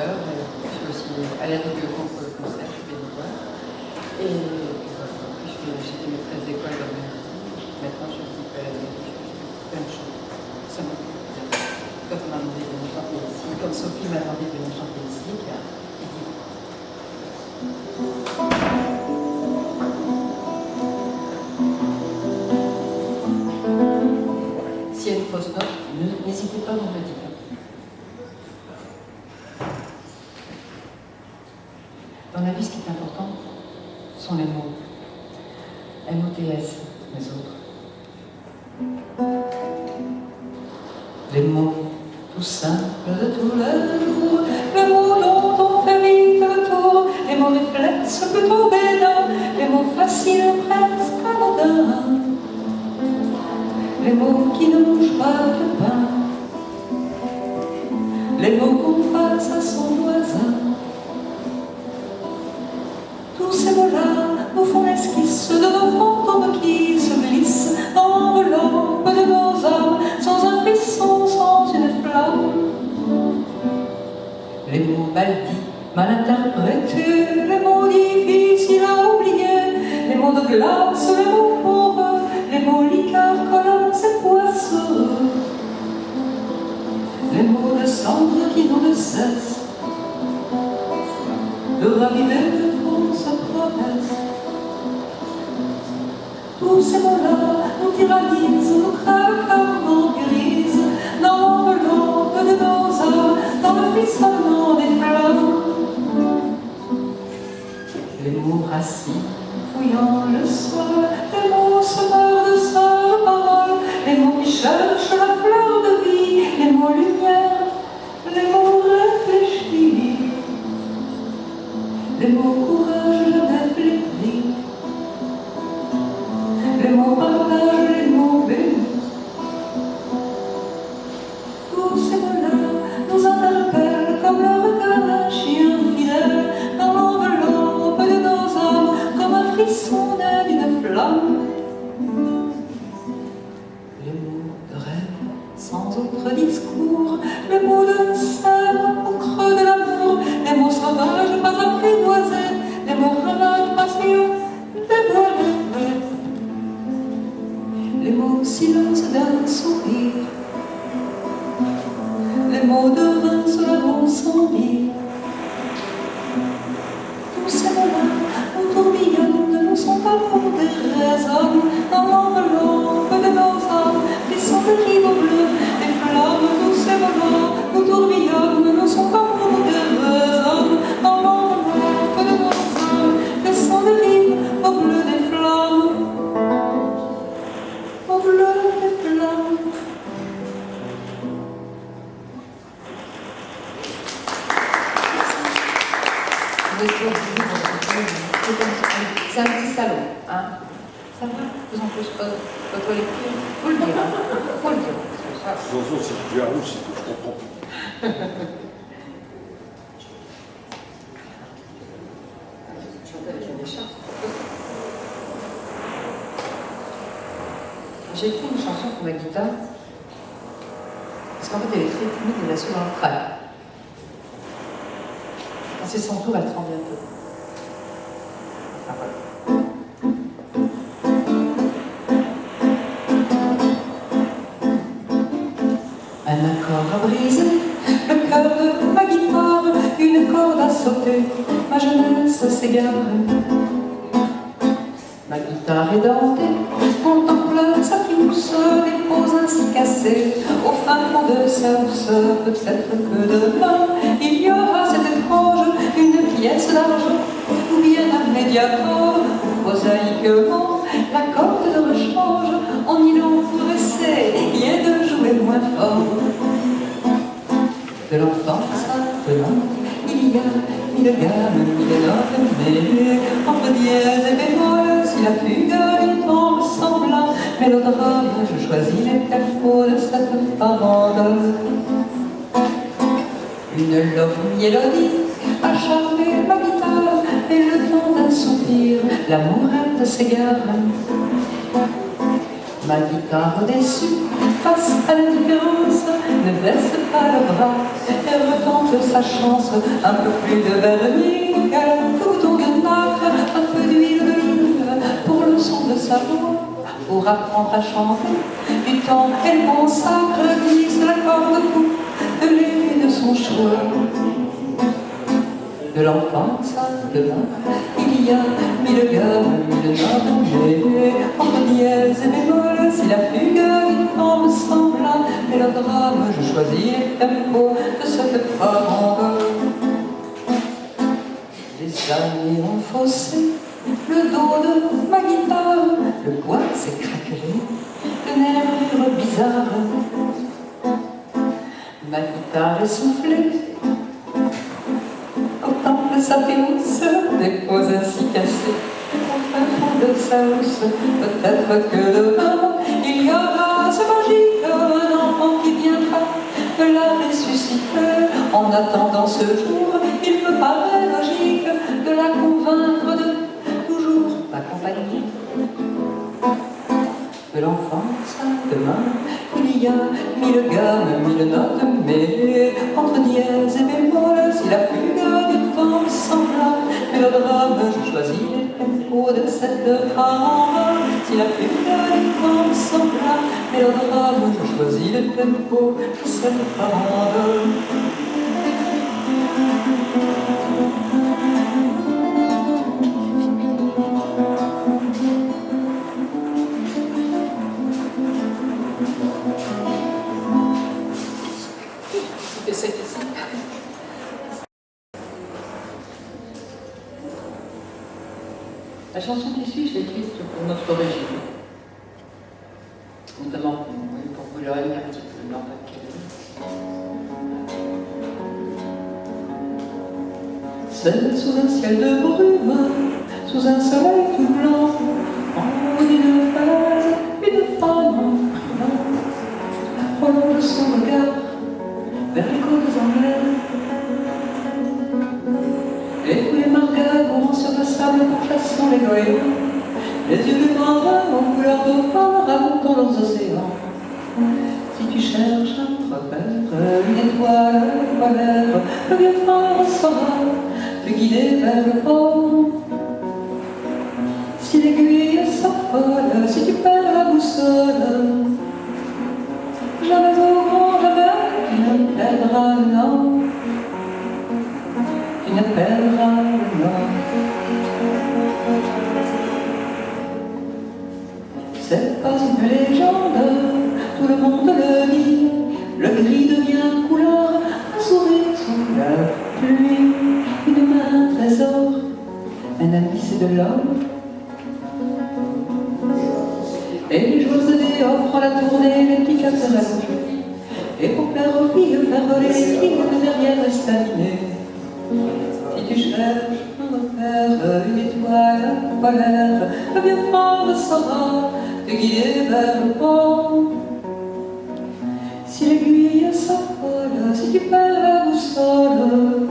chœur, je suis aussi à la Ligue contre le concert, je fais des voix. Et voilà, j'étais maîtresse d'école dans ma vie. Maintenant, je suis à la Ligue, je fais plein de choses. Ça m'a fait plaisir. Quand on m'a demandé de venir chanter ici, comme Sophie m'a demandé de venir chanter ici, j'ai dit s'il y a une fausse note, n'hésitez pas à me le dire. Dans la vie, ce qui est important sont les mots. M-O-T-S, les autres. Les mots tout simples de tous les jours, les mots dont on fait vite le tour, les mots réflexes plutôt bénins, les mots faciles presque anodins, les mots qui ne mangent pas de pain, les mots qu'on passe à son voisin. Tous ces mots-là nous font l'esquisse de nos fantômes qui se glissent dans l'enveloppe de nos âmes, sans un frisson, sans une flamme. Les mots mal dits, mal interprétés, les mots difficiles à oublier, les mots de glace, les mots poreux, les mots liqueurs, collants et poisseux, les mots de cendre qui n'ont de cesse de raviver de fausses promesses. Tous ces mots-là nous tyrannisent, nous crèvent comme en grise, dans l'enveloppe de nos âmes, dans le frissonnement des flammes. Les mots racines, fouillant le sol, les mots semeurs de sages paroles, les mots qui cherchent la fleur de vie, les mots lumière, les mots réfléchis, les mots courage jamais flétris, les mots partage, les mots bénis. Tous ces mots-là nous interpellent comme le regard d'un chien fidèle dans l'enveloppe de nos âmes, comme un frisson né d'une flamme. Les mots de rêve sans autre discours, les mots de sève au creux de l'amour, les mots sauvages pas apprivoisés, les mots ravages passion dévoilés, les mots silence d'un sourire, les mots de vin se lavant sans dire. Tous ces mots-là nous tourbillonnent, ne sont pas pour des raisons, dans l'enveloppe de nos âmes, qui sont des livres bleus, des flammes. Tous ces mots-là nous tourbillonnent, ne sont pas pour des raisons, dans l'enveloppe de nos âmes, qui sont des livres bleus, des flammes, au bleu des flammes. C'est un petit salon, hein. Ça va? Vous empêche pas votre lecture? Faut le dire, hein. Faut le dire. Attention, c'est du à rouge, je comprends. J'ai écrit une chanson pour ma guitare, parce qu'en fait elle est très timide et la seule dans le crâne. Quand c'est son tour, elle tremble un peu. Ah, voilà. Un accord a brisé le cœur de ma guitare, une corde a sauté, ma jeunesse s'égare. Ma guitare est dentée, contemple sa frousse, dépose ainsi cassée au fin fond de sa douceur. Peut-être que demain il y aura cette étrange, une pièce d'argent, ou bien un médiacorde, ou prosaïquement la corde de rechange. En îlot pour essayer de jouer moins fort. De l'enfance appelante, il y a mille gammes, mille notes, mais entre dièse et bémol, si la fugue lui tombe semblant mélodrame, je choisis les tempos de cette farandole. Une longue mélodie a charmé ma guitare, et le temps d'un soupir, l'amourette s'égare. Ma guitare déçue face à l'indifférence, ne baisse pas le bras. Elle retente sa chance, un peu plus de vernis, un bouton de nacre, un peu d'huile d'olive pour le son de sa voix. Pour apprendre à chanter, du temps elle consacre, glisse la corde au cou de l'épée de son choix. De l'enfance à demain, il y a mille gammes, mille notes, mais entre dièse et bémol, si la fugue du temps me semble un mélodrame, je choisis les tempos de cette farandole. Les années ont faussé le dos de ma guitare, le bois s'est craquelé de nervures bizarres. Ma guitare est soufflée contemple sa péousse, dépose ainsi cassée au fin fond de sa housse. Peut-être que demain il y aura ce magique, un enfant qui viendra de la ressusciter. En attendant ce jour, il me paraît logique de la convaincre de toujours m'accompagner. De l'enfance à demain, il y a mille gammes, mille notes, mais entre dièse et bémol, si la fugue du temps semble un mélodrame, je choisis les tempos de cette farandole. Si la fugue du temps semble un mélodrame, je choisis les tempos de cette farandole. La chanson qui suit, je l'ai écrite pour notre régime, notamment pour Boulogne, un petit peu dans Pas-de-Calais. C'est sous un ciel de brume, sous un soleil tout blanc, en haut d'une phase, une femme prolonge son regard vers les côtes anglaises. Et tous les margas courant sur le sable pourchassant les goélands, les yeux du marin aux couleurs d'opale racontant leurs océans. Si tu cherches un repère, une étoile polaire, le vieux phare saura te guider vers le port. Si l'aiguille s'affole, si tu perds la boussole, jamais au grand jamais tu ne perdras le nord. Tu ne perdras le nord. C'est pas une légende, tout le monde le dit. Le gris devient couleur, un sourire sous la pluie. Une main un trésor, un ami c'est de l'homme. Et les joueuses de dés offrent la tournée, les petits capteurs à jouer. Et pour plaire aux filles, faire voler les filles de derrière estaminées. Si tu cherches un repère, une étoile polaire, le vieux phare saura te guider vers le port. Si l'aiguille s'affole, si tu perds la boussole,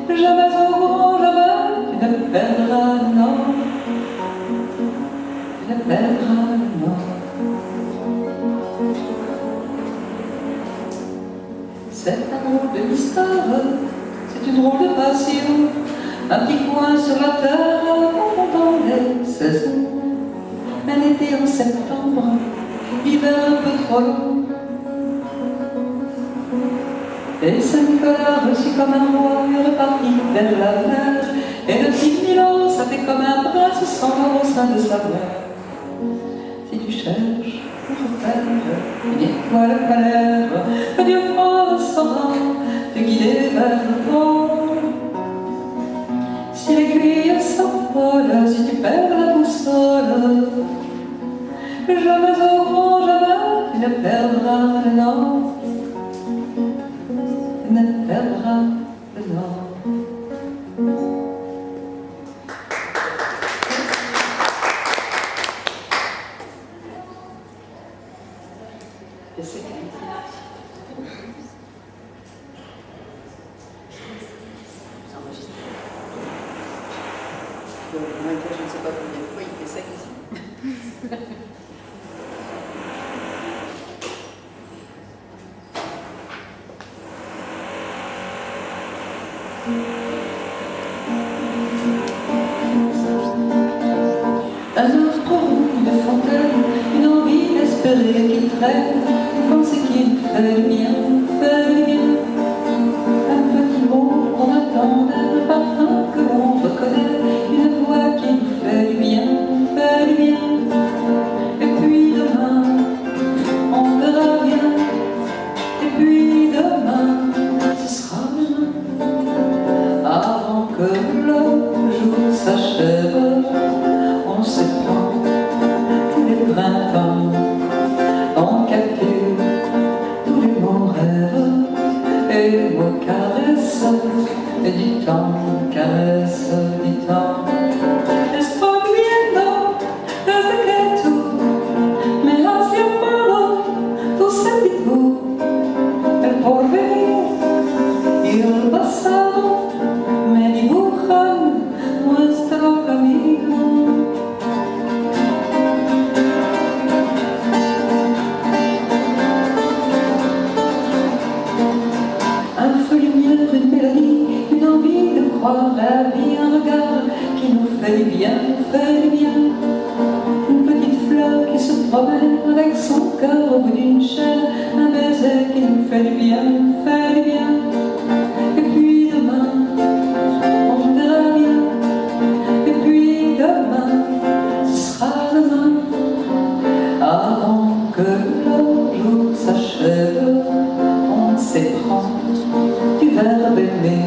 jamais au grand jamais tu ne perdras le nord. Tu ne perdras le nord. C'est un drôle de mystère, c'est une drôle de passion, un petit coin sur la terre, confondant les saisons. Un été en septembre, l'hiver un peu trop long. Et Saint-Nicolas reçu comme un roi est reparti vers la mer. Et le petit Milan, ça fait comme un prince sans mort au sein de sa mère. Si tu cherches un repère, une étoile polaire, le vieux phare saura te guider vers le port. Si l'aiguille s'envole, si tu perds la boussole, jamais au grand jamais tu ne perdras le nord. Tu ne perdras le nord. Et c'est je ne sais pas combien de fois il fait ça ici. frère, pensez qu'il fait du bien, fait du bien. Un petit mot qu'on attend, un parfum que l'on reconnaît, une voix qui nous fait du bien, fait du bien. Et puis demain, on verra bien. Et puis demain, ce sera demain. Avant que le jour s'achève, on se prend tous les printemps, on calcule tous les mots rêves et les mots caresses et du temps, caresse du temps. Estoy viviendo desde que tú me has llamado, tu sentido, el porvenir y el pasado me dibujan nuestro camino. Un feu lumière, une mélodie, une envie de croire la vie, un regard qui nous fait du bien, fait du bien. Une petite fleur qui se promène avec son cœur au bout d'une chaîne, un baiser qui nous fait du bien, fait du bien. Et puis demain, on verra bien. Et puis demain, ce sera demain. Avant que le jour s'achève, on s'éprend du verbe aimer,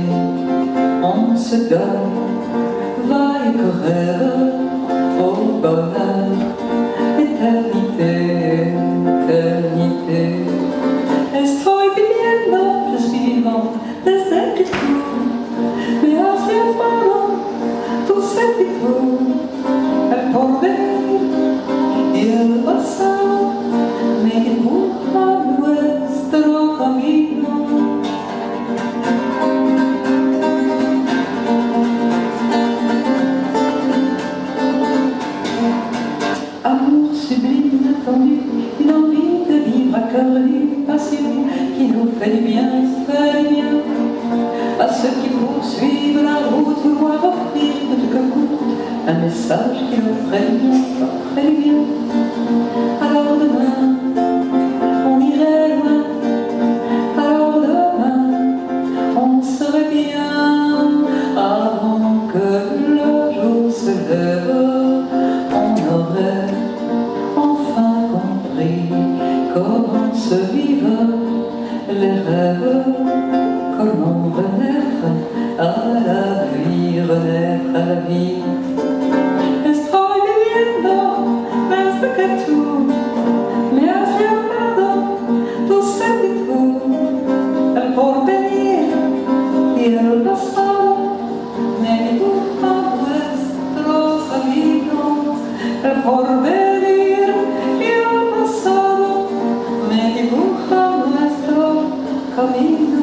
on se donne vague rêve au bonheur, éternité, éternité. Estoy viviendo, je suis vivant, desde que tú me has llamado, tu sentido, el porvenir y el pasado me dibujan nuestro camino. Amour sublime, inattendu, une envie de vivre à cœur nu, passion qui nous fait du bien, fait du bien. À ceux qui poursuivent la route, vouloir offrir de que coûte un message qui leur ferait du bien, ferait du bien. Alors demain, on irait loin. Alors demain, on serait bien. Avant que le jour se lève, on aurait enfin compris comment se vivent les rêves, comment renaître à la vie, renaître à la vie. Estoy viviendo desde que tú me has llamado, tu sentido, el porvenir y el pasado me dibujan nuestro camino. El porvenir y el pasado me dibujan nuestro camino.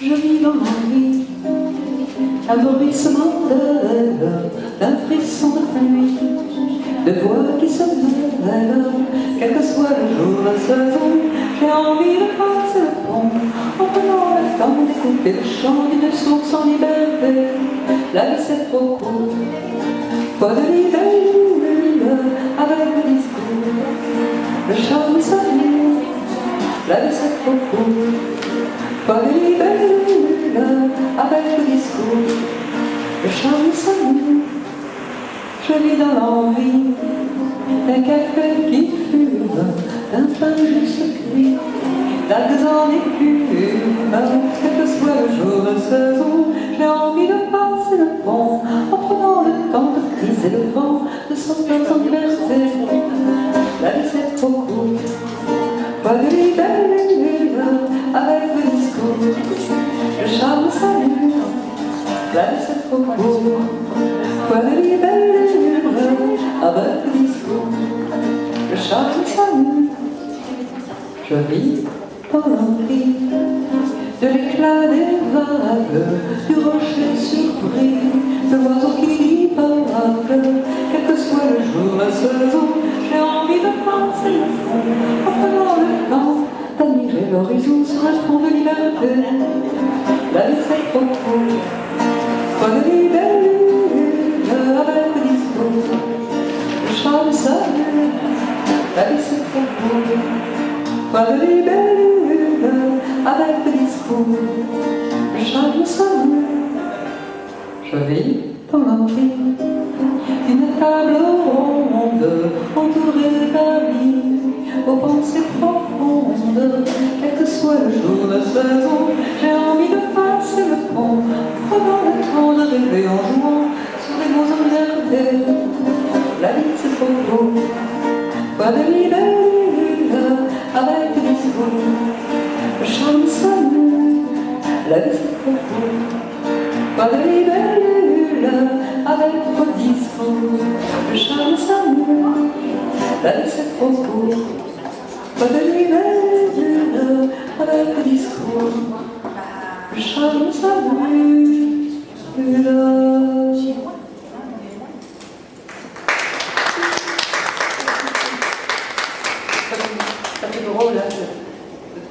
Je vis dans l'envie, un bruissement de rêve, d'un frisson de pluie, de voix qui se mêlent, quel que soit le jour, la saison. J'ai envie de passer le pont, en prenant le temps d'écouter le chant d'une source en liberté. La vie c'est trop court, pas de libellule avec le discours, le charme s'annule. La vie c'est trop court, pas de libellule avec le discours, le charme s'annule. Je vis dans l'envie d'un café qui fume, d'un pain juste cuit, d'algues en écume, quel que soit le jour de saison. J'ai envie de passer le pont, en prenant le temps de criser le vent, de sortir en liberté. La vie c'est trop court, pas de libellule avec le discours, le charme s'annule. La vie c'est trop court, pas de libellule avec le discours, le charme s'annule. Je vis dans l'empire de l'éclat des vagues, du rocher surpris, de l'oiseau qui parle. Quel que soit le jour, la saison, j'ai envie de passer le front en prenant le temps d'admirer l'horizon sur un fond de liberté. La vie c'est trop court, pas de libellule avec le discours. Le charme s'allume, la vie c'est trop court, pas de libellule avec le discours. Le charme s'allume. Je vis dans l'empire d'une table ronde, entourée d'amis aux pensées profondes. Quel que soit le jour, la saison, j'ai envie de passer le pont, prenant le temps de rêver en jouant sur des mots emmerdés. La vie c'est trop beau, pas de libellule avec des discours. Le charme s'allume, la vie c'est trop beau, pas de libellule avec vos discours. Le charme s'allume, la vie c'est trop beau, pas de libellule avec vos discours. Le charme s'allume. Ça fait drôle là,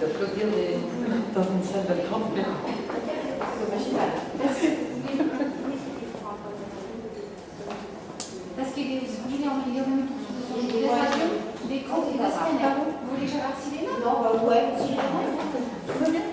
d'applaudir dans une salle de trempe. Parce qu'il est en même temps des comptes et des semaines. Vous voulez que j'aille les notes? Non, bah ouais, si je veux bien.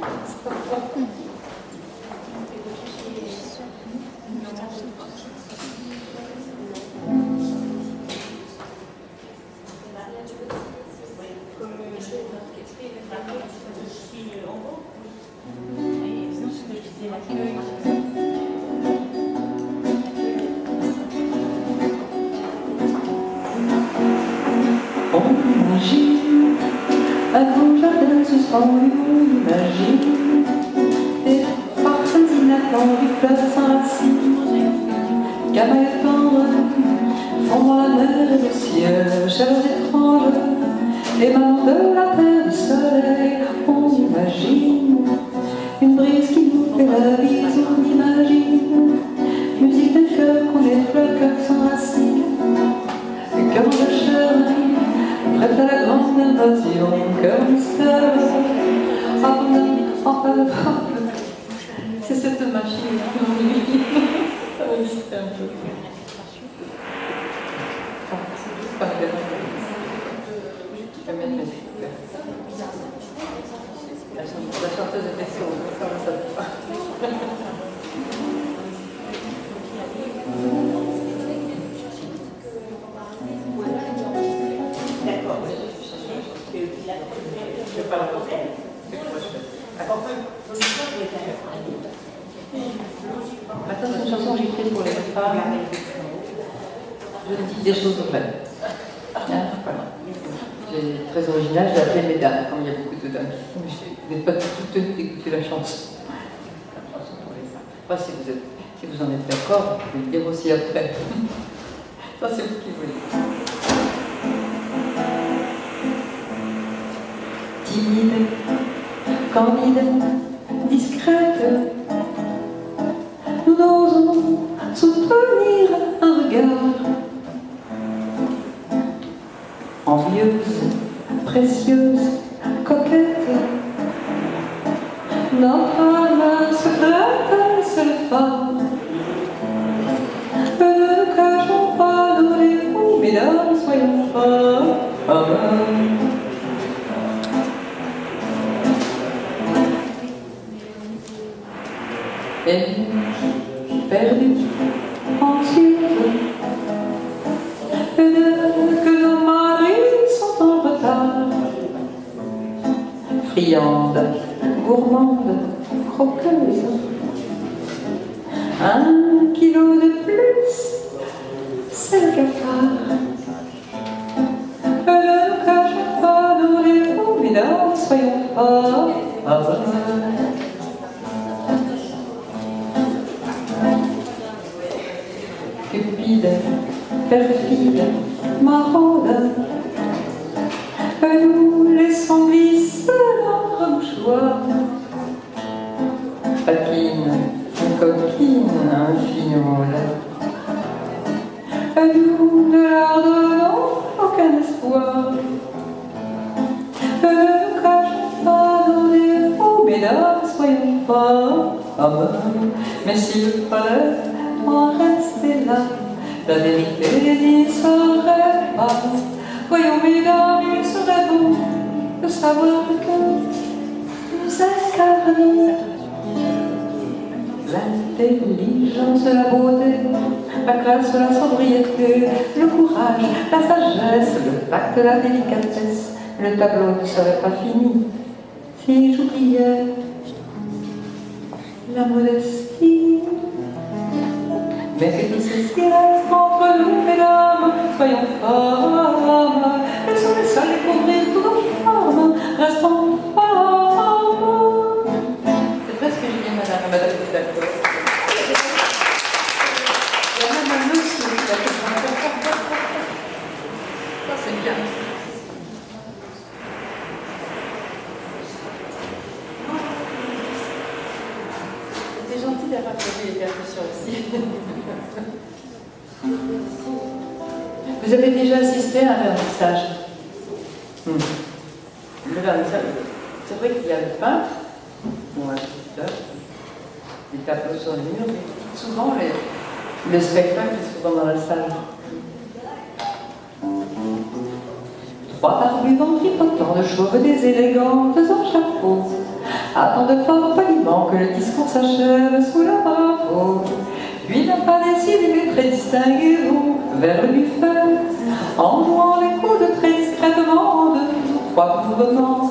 On imagine un beau jardin suspendu, on imagine des parfums inattendus, fleurs sans racines, camailles tendres, fondant la mer et le ciel, chaleur étrange, émanant de la terre du soleil. On imagine une brise qui nous fait la bise, on imagine musique de cœur qu'on effleure, cœur sans racines, le cœur de chair, prête à la grande invasion, cœur mystère. C'est cette machine qui m'ennuie. Ça va lister un peu. C'est pas bien. Je vais mettre mes écouteurs. La chanteuse était sourde, ça ne savait pas. D'accord. Je ne vais pas la porter. Maintenant, c'est une chanson que j'ai écrite pour les femmes. Je dis des choses vraies. Voilà. C'est très original, j'ai appelé Mesdames, comme il y a beaucoup de dames. Vous n'êtes pas toutes tenues d'écouter la chanson. La chanson pour les femmes. Enfin, si vous en êtes d'accord, vous pouvez le dire aussi après. Ça, c'est vous qui voulez. Timide, candide, discrète, nous n'osons soutenir un regard. Envieuse, précieuse, coquette, notre âme secrète, c'est le phare. Ne cachons pas nos défauts, mesdames, soyons forts. Amen. Et perdu, ensuite, que nos maris sont en retard. Friande, gourmande, croqueuse, 1 kilo de plus, c'est le cafard. Ne cachons pas nos défauts, mesdames, soyons forts. Cupide, perfide, maraude, nous laissons glisser joie. Patine, une coquine, un fignol. Nous ne leur donnons aucun espoir. Ne nous cachons pas nos défauts, mesdames, soyons femmes. Mais s'il fallait en rester là, la vérité n'y serait pas. Voyons, mesdames, il serait bon de savoir que nous incarnons l'intelligence, la beauté, la classe, la sobriété, le courage, la sagesse, le tact, la délicatesse. Le tableau ne serait pas fini si j'oubliais la modestie. Mais que tout ceci reste entre nous, mesdames, soyons femmes. Elles sont les seules à découvrir toutes nos formes. Restons femmes. C'est presque ce que je dis, madame est d'accord. Il y a même un monsieur qui a fait ça. Ça, c'est bien. C'est gentil d'avoir fait les percussions aussi. Vous avez déjà assisté à un vernissage? Le vernissage, c'est vrai qu'il y a le peintre, ou un sculpteur, des tableaux sur les murs, mais souvent le spectacle est souvent dans la salle. Trois barbus ventripotents de chauves des élégantes en chapeau attendent fort poliment que le discours s'achève sous le bravo. Puis d'un pas décidé mais très distingué vont vers le buffet, en jouant les coudes très discrètement de deux ou trois mouvements.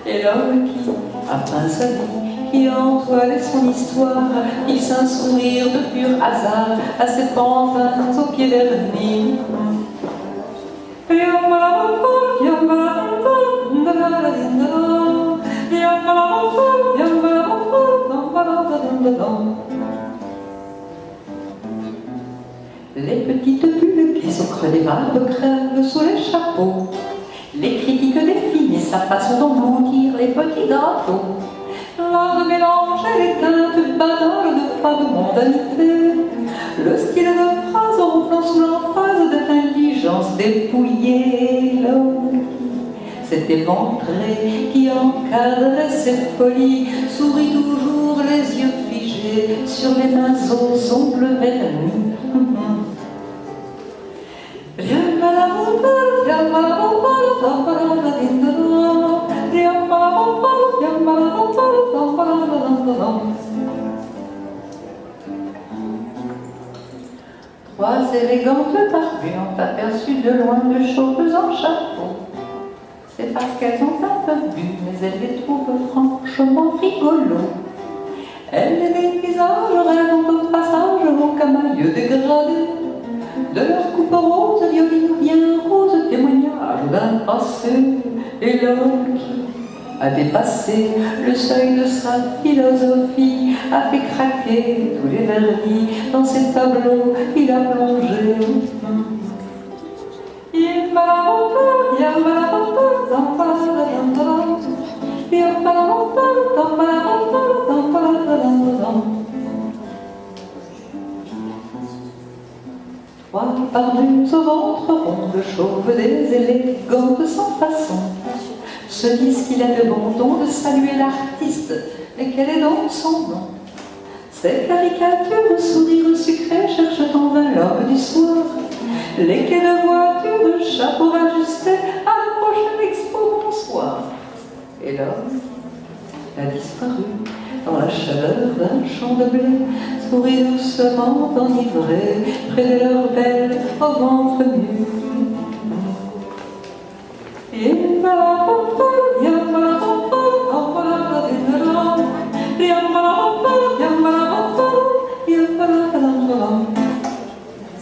Et l'homme qui a peint sa vie, qui a entoilé son histoire, fixe un sourire de pur hasard à ses pantins aux pieds vernis. Les petites bulles qui sont creux des barbes crèvent sous les chapeaux. Les critiques définent sa façon d'engloutir les petits gâteaux. L'art de mélanger les teintes banales de femme mondanité. Le style de phrase ronflant sous l'emphase de l'intelligence dépouillée. L'homme qui s'est éventré, qui encadrait ses folies, sourit toujours les yeux figés sur les mains aux ongles vernis. Trois élégantes barbues ont aperçu de loin deux chauves en chapeau. C'est parce qu'elles ont un peu bu, mais elles les trouvent franchement rigolos. Elles les dévisagent, rêvant au passage aux camailleux dégradés. De leur coupe rose, violine bien rose, témoignage d'un passé. Et l'homme qui a dépassé le seuil de sa philosophie a fait craquer tous les vernis dans ses tableaux il a plongé. Trois barbus au ventre rond de chauves des élégantes sans façon se disent qu'il a le bon ton de saluer l'artiste, et quel est donc son nom? Ces caricatures, sourires sucrés cherchent en vain l'homme du soir. Les quais de voiture, chapeau rajusté, à la prochaine expo, bonsoir. Et l'homme a disparu dans la chaleur d'un champ de blé, sourit doucement enivré près de leur belle au ventre nu.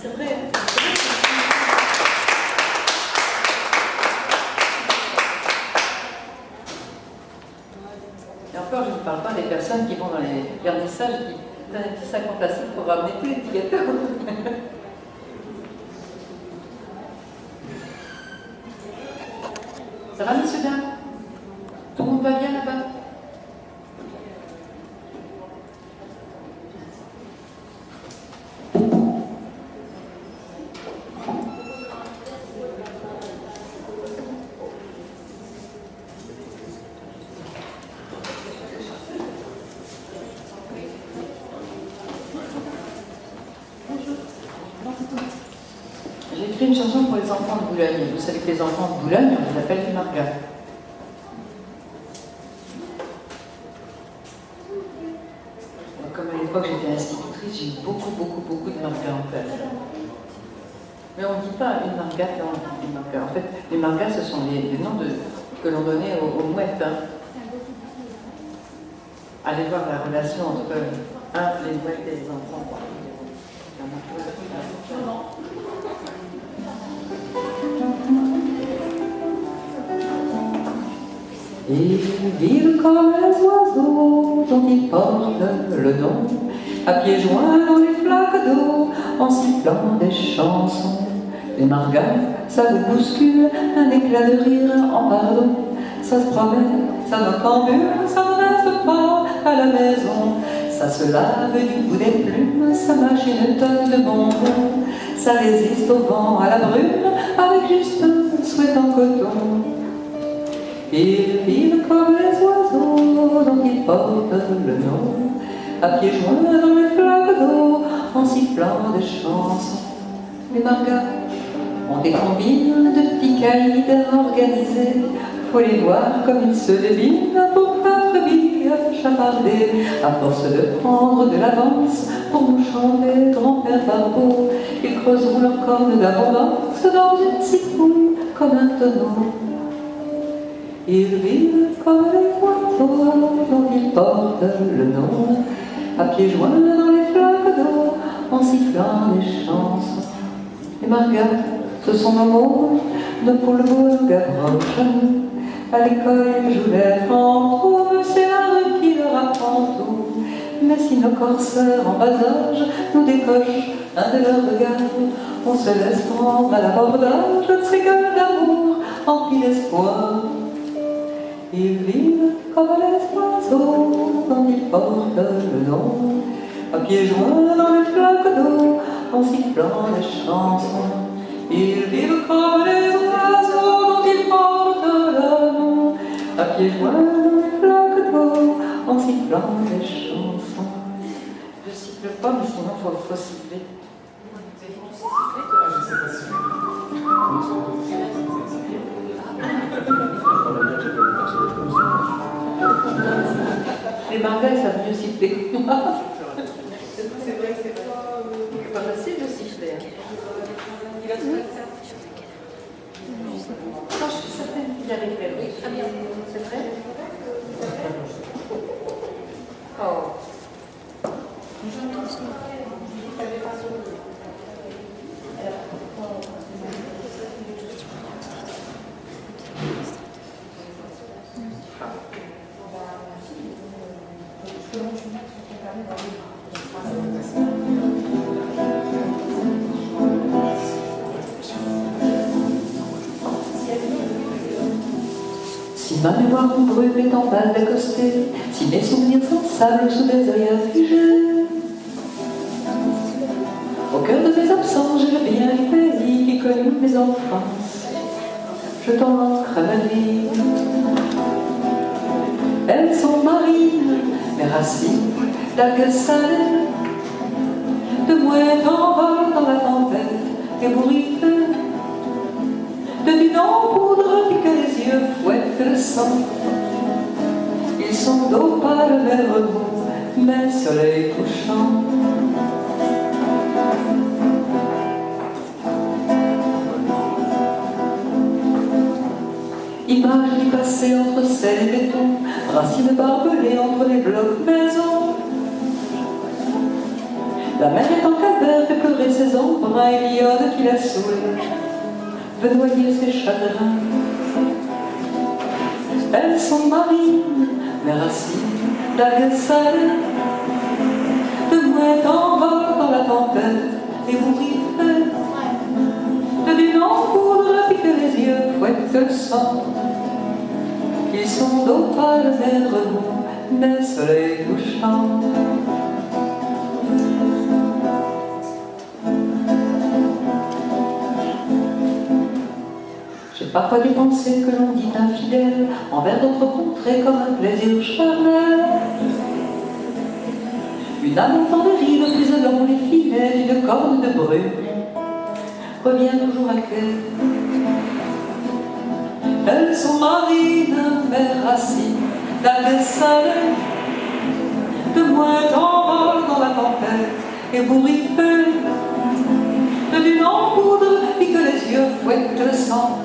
C'est vrai. Et encore, je ne parle pas des personnes qui vont dans les vernissages qui donnent un petit sac en plastique pour ramener tous les petits gâteaux. Ça va, monsieur Dain? fait une chanson pour les enfants de Boulogne. Vous savez que les enfants de Boulogne, on les appelle les Margas. Comme à l'époque j'étais institutrice, j'ai eu beaucoup de Margas en classe. Mais on ne dit pas une Marga et on dit des Margas. En fait, les Margas, ce sont les noms que l'on donnait aux mouettes. Hein. Allez voir la relation entre les mouettes et les enfants. Ils vivent comme les oiseaux dont ils portent le nom, à pieds joints dans les flaques d'eau, en sifflant des chansons. Les Margas, ça vous bouscule, un éclat de rire en pardon. Ça se promène, ça nocambule, ça ne reste pas à la maison. Ça se lave du bout des plumes, ça mâche une tonne de bonbons. Ça résiste au vent, à la brume, avec juste un souhait en coton. Ils vivent comme les oiseaux dont ils portent le nom, à pieds joints dans les flaques d'eau, en sifflant des chansons. Les Margas ont des combines de petits caïds organisés. Faut les voir comme ils se débinent pour 4 billes chapardées. À force de prendre de l'avance pour nous chanter grand-père Barbeau, ils creuseront leur corne d'abondance dans une citrouille comme un tonneau. Ils vivent comme les oiseaux dont ils portent le nom, à pieds joints dans les flaques d'eau, en sifflant des chansons. Les Margas, ce sont nos mots de Poulbeau Gavroche. À l'école, ils jouent les fantômes, c'est la rue qui leur apprend tout. Mais si nos corsaires en bas âge nous décochent un de leurs regards, on se laisse prendre à l'abordage de ces gueules d'amour emplis d'espoir. Ils vivent comme les oiseaux dont ils portent le nom, à pieds joints dans les flaques d'eau, en sifflant des chansons. Ils vivent comme les oiseaux dont ils portent le nom, à pieds joints dans les flaques d'eau, en sifflant des chansons. Je siffle pas, mais sinon faut siffler. Les Margas, ça veut mieux siffler que moi. C'est vrai que c'est pas facile de siffler. Non, je suis certaine qu'il arriverait, oui. C'est vrai? Oh. Si ma mémoire vous brûle est en balle d'accosté, si mes souvenirs s'ensablent sous des œils affligés, au cœur de mes absences, j'ai le bien du pays qui connut mes enfances. Je t'en manque à ma vie. Elles sont marines, mes racines, d'algues salées, de mouettes en vol dans la tempête, ébouriffées, de dunes en poudre puis que les yeux fouettent le sang. Ils sont d'opales mes remous, mes soleils couchants. Images du passé entre sel et béton, racines barbelées entre les blocs maisons. La mer est en calvaire, fait pleurer ses embruns et l'iode qui la saoule veut noyer ses chagrins. Elles sont marines, mes racines, d'algues salées, de mouettes en vol dans la tempête, ébouriffées, de dunes en poudre puis que les yeux fouettent le sang. Ils sont d'opales mes remous, mes soleils couchants. J'ai parfois des pensées que l'on dit infidèles envers d'autres contrées comme un plaisir charnel. Une âme en temps de rive prise dans les filets d'une corne de brume, revient toujours à quai. Elles sont marines, mais racines, d'algues salées, de mouettes en vol dans la tempête, et bourriffées d'une empoudre pique les yeux, fouettent le sang.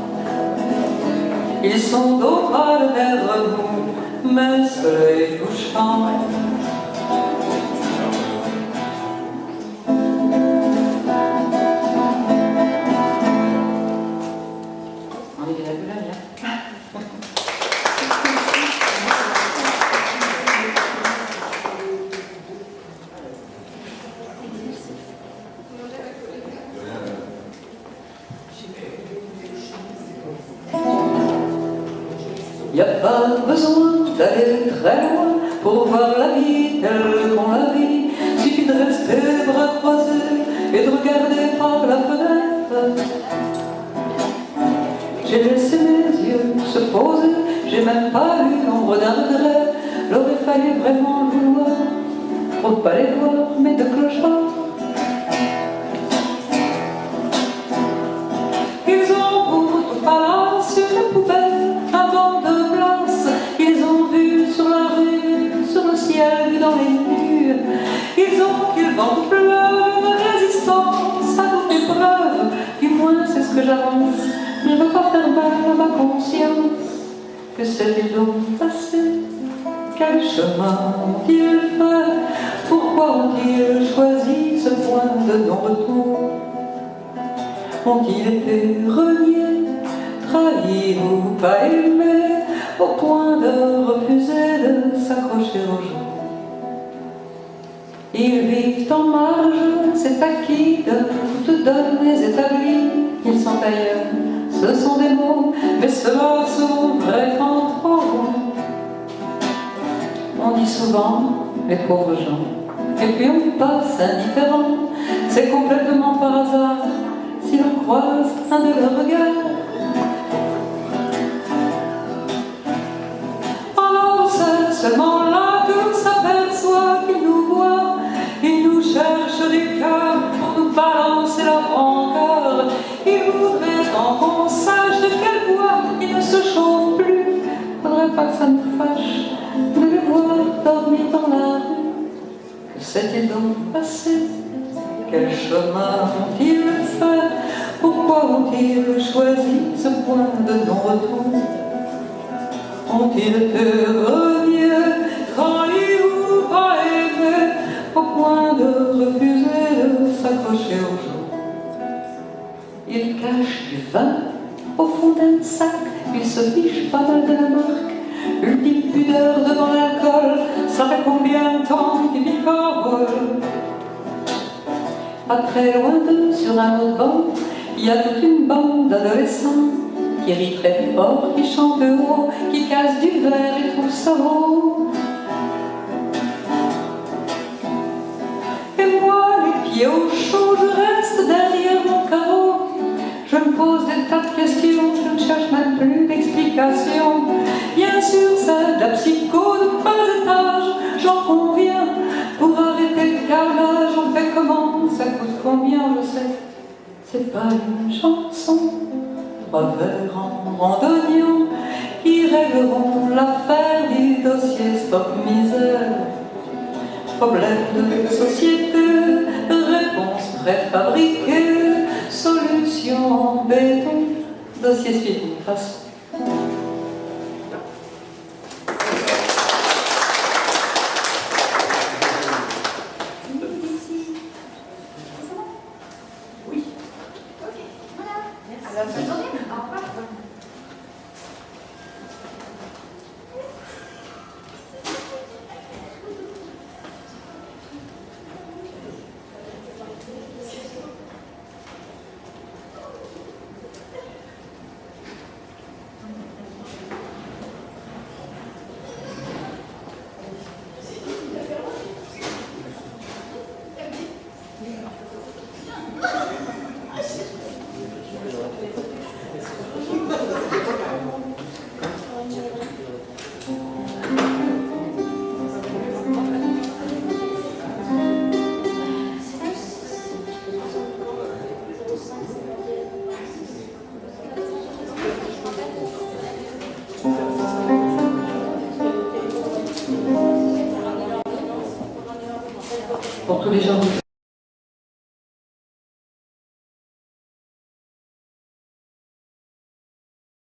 Ils sont d'opales vers nous, mais soleil couchant. On est bien à Boulogne, hein? Y a pas besoin d'aller très loin pour voir la vie telle qu'on la vit. Suffit de rester les bras croisés et de regarder par la fenêtre. J'ai laissé mes yeux se poser, j'ai même pas eu l'ombre d'un regret. L'aurait fallu vraiment le vouloir, pour ne pas les voir, mais de clochards. Ils ont pour tout palace une poubelle, un banc de place. Ils ont vu sur la rue, sur le ciel, vu dans les nues. Ils ont qu'il vent pleuve, une résistance à toute épreuve. Du moins c'est ce que j'avance. Je ne veux pas faire mal à ma conscience. Que s'est-il donc passé? Quel chemin ont-ils fait? Pourquoi ont-ils choisi ce point de non-retour? Ont-ils été reniés, trahis ou pas aimés, au point de refuser de s'accrocher au jour? Ils vivent en marge, c'est acquis de toutes données établies. Ils sont ailleurs, ce sont des mots, mais ceux-là sont vrais fantômes. On dit souvent, les pauvres gens, et puis on passe indifférent. C'est complètement par hasard si l'on croise un de leurs regards. Alors c'est seulement là qu'on s'aperçoit qu'ils nous voient. Ils nous cherchent des cœurs pour nous balancer leur rancœur. Ils voudraient tant qu'on sache de quel bois ils ne se chauffent plus. Faudrait pas que ça nous fâche de les voir dormir dans la rue. Que s'est-il donc passé? Quel chemin ont-ils fait? Pourquoi ont-ils choisi ce point de non-retour? Ont-ils été reniés, trahis ou pas aimés, au point de refuser de s'accrocher au jour? Ils cachent du vin au fond d'un sac, ils se fichent pas mal de la marque. Ultime pudeur devant l'alcool, ça fait combien de temps qu'ils picorent? Pas très loin d'eux, sur un autre banc, il y a toute une bande d'adolescents qui rient très fort, qui chantent haut, qui cassent du verre et trouvent ça beau. Et moi, les pieds au chaud, je reste derrière mon carreau. Je me pose des tas de questions, je ne cherche même plus d'explications. Bien sûr, c'est de la psycho de bas étage, j'en conviens. Pour arrêter le carnage, on fait comment? Ça coûte combien, je sais. C'est pas une chanson, 3 vers en randonnion qui régleront l'affaire du dossier stock misère. Problème de société, réponse préfabriquée, solution en béton, dossier suivi, passe.